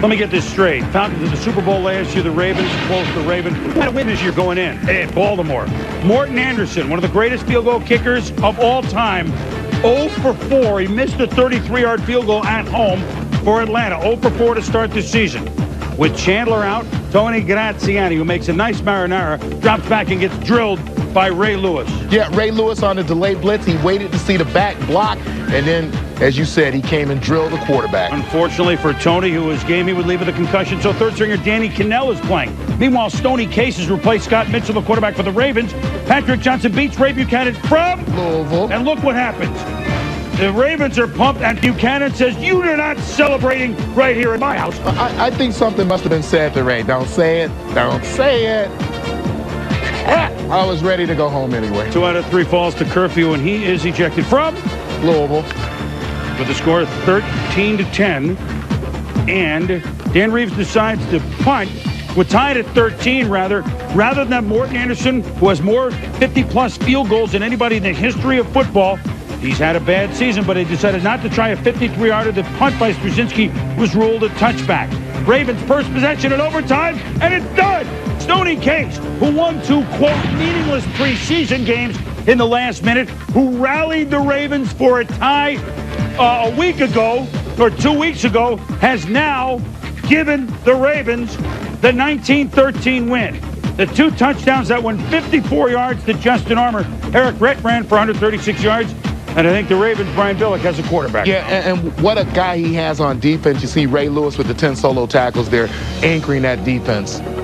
Let me get this straight. Falcons in the Super Bowl last year. The Ravens close the Ravens. What a win this year going in at Baltimore. Morton Anderson, one of the greatest field goal kickers of all time, 0 for 4. He missed a 33-yard field goal at home for Atlanta. 0 for 4 to start this season. With Chandler out, Tony Graziani, who makes a nice marinara, drops back and gets drilled by Ray Lewis. Yeah, Ray Lewis on the delayed blitz. He waited to see the back block, and then, as you said, he came and drilled the quarterback. Unfortunately for Tony, who was game, he would leave with a concussion, so third stringer Danny Cannell is playing. Meanwhile, Stoney Case has replaced Scott Mitchell, the quarterback for the Ravens. Patrick Johnson beats Ray Buchanan from Louisville. And look what happens. The Ravens are pumped, and Buchanan says, "You are not celebrating right here in my house." I think something must have been said to Ray. Don't say it. Don't say it. I was ready to go home anyway. 2 out of 3 falls to curfew, and he is ejected from Louisville with the score of 13-10. And Dan Reeves decides to punt. We're tied at 13, rather than Morton Anderson, who has more 50-plus field goals than anybody in the history of football. He's had a bad season, but he decided not to try a 53-yarder. The punt by Straczynski was ruled a touchback. Ravens first possession in overtime, and it's done. Stoney Case, who won 2, quote, meaningless preseason games in the last minute, who rallied the Ravens for a tie a week ago, or 2 weeks ago, has now given the Ravens the 19-13 win. The 2 touchdowns that went 54 yards to Justin Armour. Eric Rett ran for 136 yards. And I think the Ravens, Brian Billick, has a quarterback. Yeah, and what a guy he has on defense. You see Ray Lewis with the 10 solo tackles there, anchoring that defense.